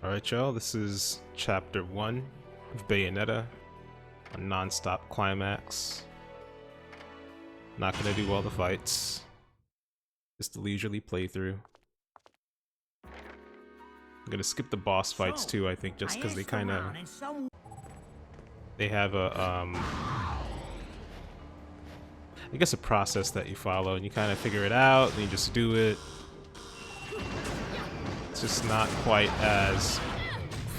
Alright y'all, this is chapter 1 of Bayonetta, a non-stop climax. Not gonna do all the fights, just a leisurely playthrough. I'm gonna skip the boss fights too, I think, just because they kinda... They have a, I guess a process that you follow, and you kinda figure it out, and you just do it. It's just not quite as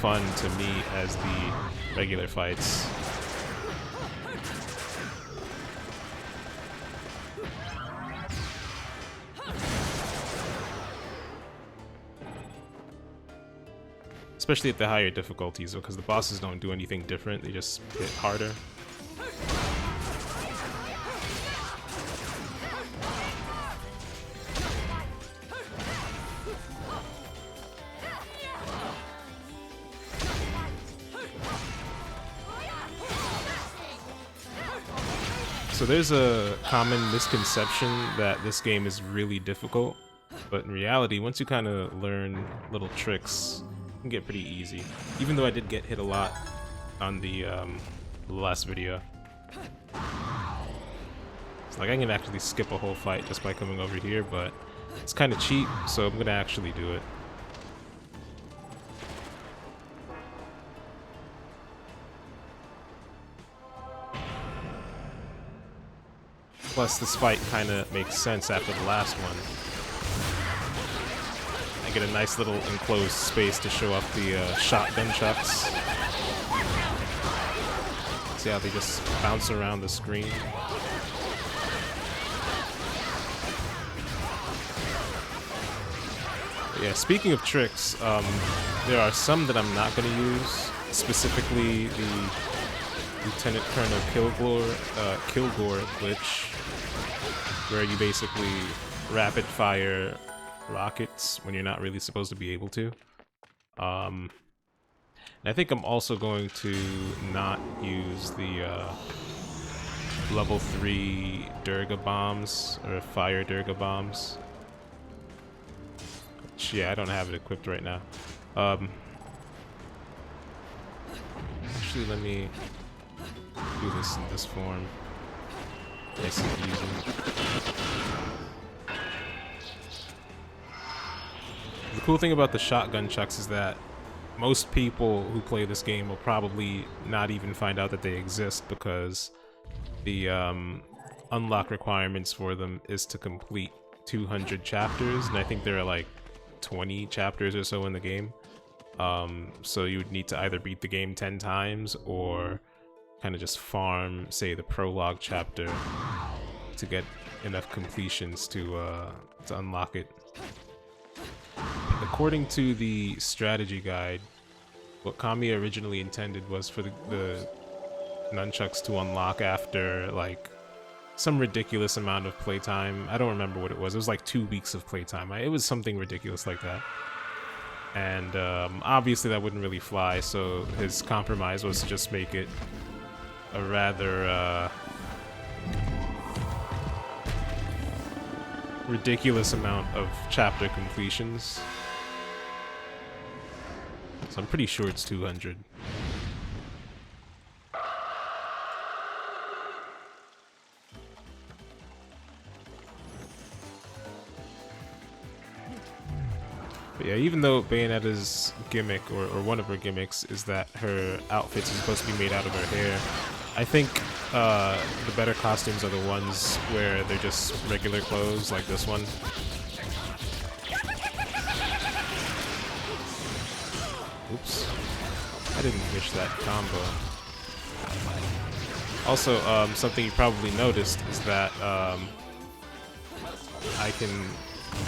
fun to me as the regular fights. Especially at the higher difficulties, because the bosses don't do anything different, they just hit harder. So there's a common misconception that this game is really difficult, but in reality, once you kind of learn little tricks, it can get pretty easy. Even though I did get hit a lot on the last video. It's like I can actually skip a whole fight just by coming over here, but it's kind of cheap, so I'm gonna actually do it. Plus, this fight kind of makes sense after the last one. I get a nice little enclosed space to show off the shotgun chucks. See how they just bounce around the screen? But yeah, speaking of tricks, there are some that I'm not going to use. Specifically, the Lieutenant Colonel Kilgore glitch, where you basically rapid fire rockets when you're not really supposed to be able to. And I think I'm also going to not use the level 3 Durga bombs, or fire Durga bombs. Which, yeah, I don't have it equipped right now. Actually, let me do this in this form. Nice and easy. The cool thing about the shotgun chucks is that most people who play this game will probably not even find out that they exist, because the unlock requirements for them is to complete 200 chapters, and I think there are like 20 chapters or so in the game. So you would need to either beat the game 10 times or kind of just farm, say, the prologue chapter to get enough completions to unlock it. According to the strategy guide, what Kami originally intended was for the nunchucks to unlock after like some ridiculous amount of playtime. I don't remember what it was. It was like 2 weeks of playtime. It was something ridiculous like that. And obviously that wouldn't really fly, so his compromise was to just make it a rather ridiculous amount of chapter completions. So I'm pretty sure it's 200. But yeah, even though Bayonetta's gimmick, or one of her gimmicks, is that her outfits are supposed to be made out of her hair, I think the better costumes are the ones where they're just regular clothes, like this one. Oops. I didn't wish that combo. Also, something you probably noticed is that I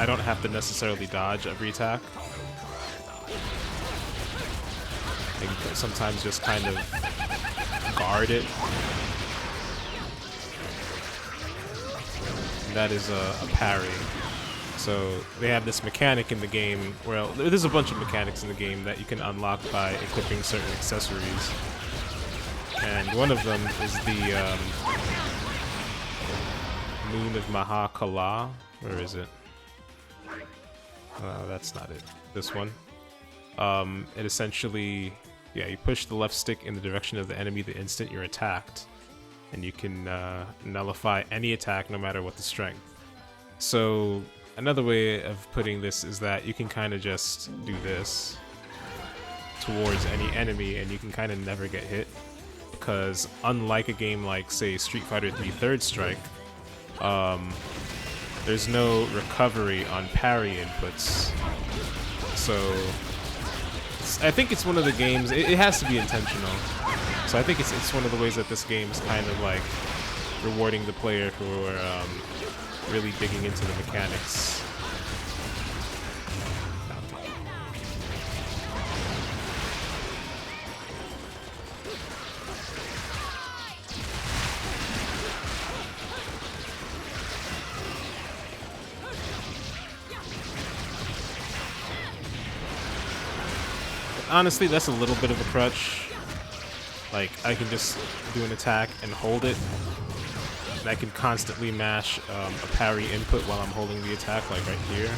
don't have to necessarily dodge every attack. I can sometimes just kind of guard it. And that is a parry. So they have this mechanic in the game, well, there's a bunch of mechanics in the game that you can unlock by equipping certain accessories. And one of them is the Moon of Mahakala. Where is it? That's not it. This one. It essentially, yeah, you push the left stick in the direction of the enemy the instant you're attacked, and you can nullify any attack no matter what the strength. So another way of putting this is that you can kind of just do this towards any enemy and you can kind of never get hit, because unlike a game like, say, Street Fighter 3 Third Strike, there's no recovery on parry inputs. So I think it's one of the games, it has to be intentional. So I think it's one of the ways that this game is kind of like rewarding the player for really digging into the mechanics. Honestly, that's a little bit of a crutch. Like, I can just do an attack and hold it, and I can constantly mash a parry input while I'm holding the attack, like right here.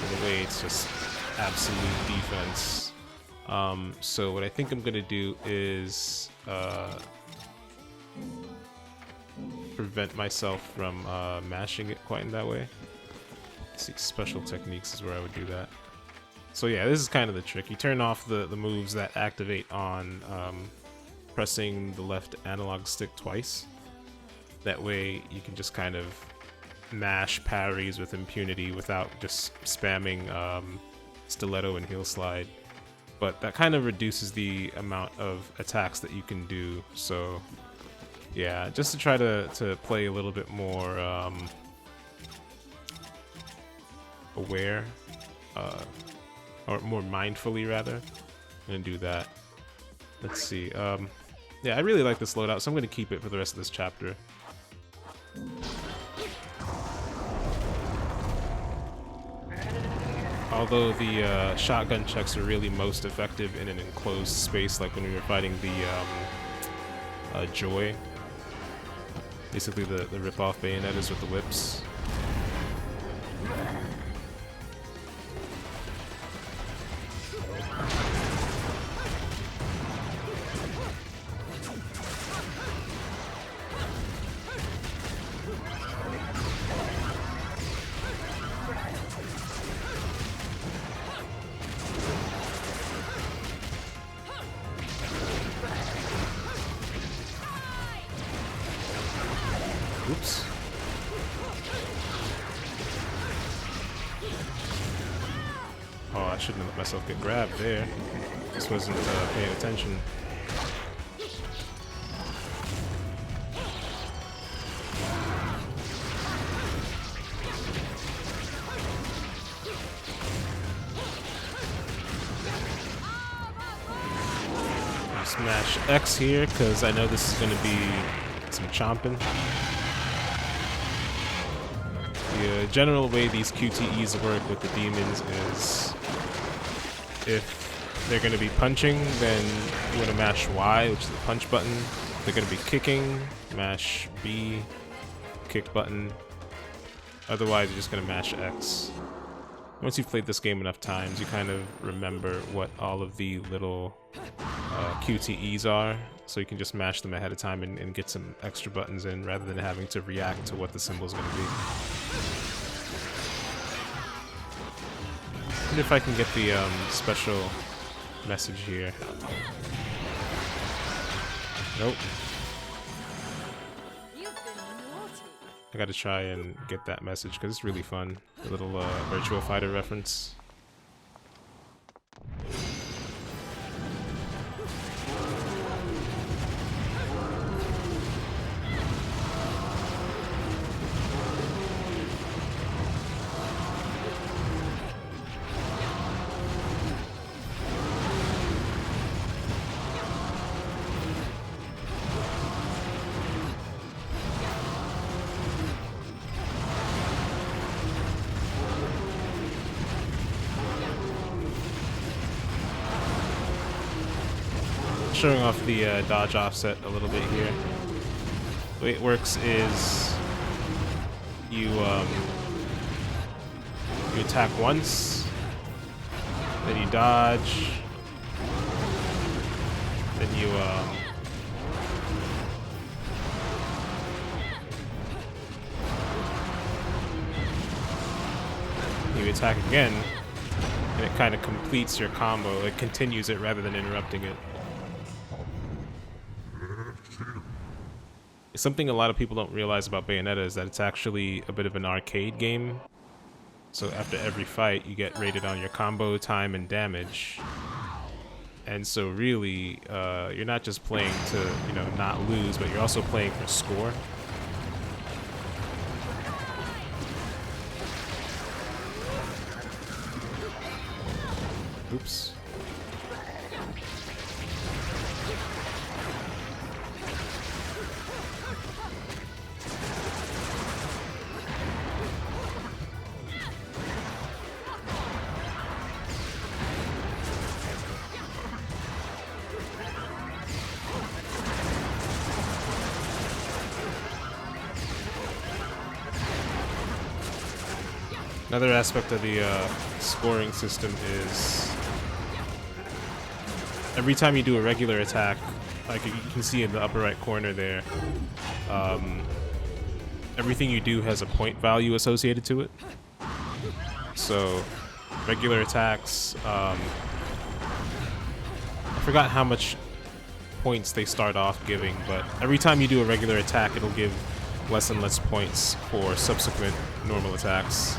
In a way, it's just absolute defense. So what I think I'm gonna do is prevent myself from mashing it quite in that way. Let's see, special techniques is where I would do that. So yeah, this is kind of the trick. You turn off the moves that activate on pressing the left analog stick twice. That way you can just kind of mash parries with impunity without just spamming stiletto and heel slide. But that kind of reduces the amount of attacks that you can do. So yeah, just to try to play a little bit more aware, or more mindfully rather. I'm gonna do that. Let's see. Yeah, I really like this loadout, so I'm gonna keep it for the rest of this chapter. Although the shotgun checks are really most effective in an enclosed space, like when we were fighting the Joy. Basically the rip-off Bayonettas with the whips. Oops. Oh, I shouldn't have let myself get grabbed there. Just wasn't paying attention. Smash X here, because I know this is going to be some chomping. The general way these QTEs work with the demons is if they're going to be punching, then you want to mash Y, which is the punch button. If they're going to be kicking, mash B, kick button. Otherwise, you're just going to mash X. Once you've played this game enough times, you kind of remember what all of the little QTEs are, so you can just mash them ahead of time and get some extra buttons in rather than having to react to what the symbol's going to be. And if I can get the special message here. Nope. I gotta try and get that message because it's really fun. A little Virtua Fighter reference. Showing off the dodge offset a little bit here. The way it works is you attack once, Then you dodge. Then you attack again, and it kind of completes your combo. It continues it rather than interrupting it. Something a lot of people don't realize about Bayonetta is that it's actually a bit of an arcade game. So after every fight, you get rated on your combo, time, and damage. And so really, you're not just playing to, you know, not lose, but you're also playing for score. Oops. Another aspect of the scoring system is every time you do a regular attack, like you can see in the upper right corner there, everything you do has a point value associated to it. So regular attacks, I forgot how much points they start off giving, but every time you do a regular attack, it'll give less and less points for subsequent normal attacks.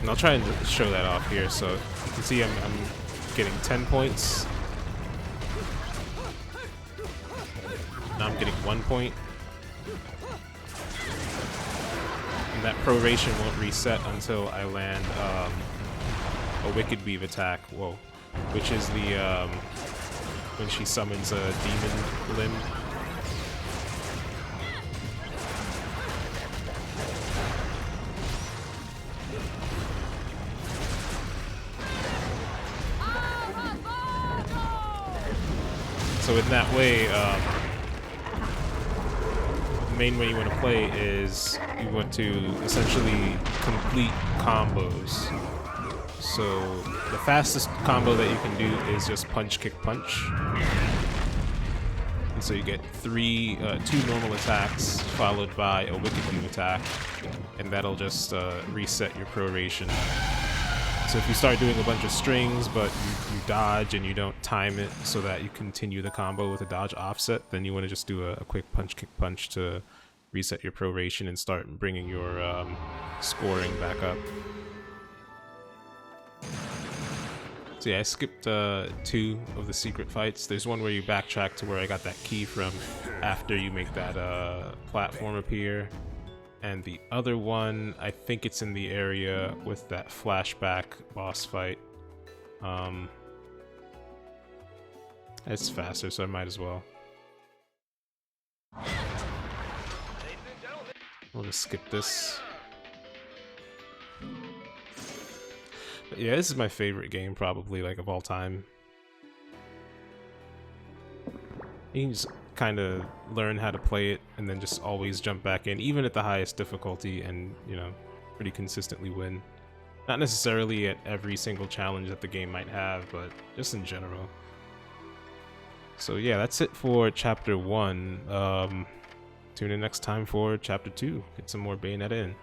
And I'll try and show that off here. So you can see I'm getting 10 points. Now I'm getting 1 point. And that proration won't reset until I land a Wicked Weave attack. Whoa. Which is the when she summons a demon limb. So in that way, the main way you want to play is you want to essentially complete combos. So the fastest combo that you can do is just punch, kick, punch. And so you get two normal attacks followed by a Wicked Weave attack, and that'll just reset your proration. So if you start doing a bunch of strings, but you dodge and you don't time it so that you continue the combo with a dodge offset, then you want to just do a quick punch, kick, punch to reset your proration and start bringing your scoring back up. So yeah, I skipped 2 of the secret fights. There's one where you backtrack to where I got that key from after you make that platform appear. And the other one, I think it's in the area with that flashback boss fight. It's faster, so I might as well. We'll just skip this. But yeah, this is my favorite game, probably, like, of all time. You can just kind of learn how to play it and then just always jump back in, even at the highest difficulty, and, you know, pretty consistently win. Not necessarily at every single challenge that the game might have, but just in general. So yeah, that's it for Chapter 1. Tune in next time for Chapter 2. Get some more Bayonetta in.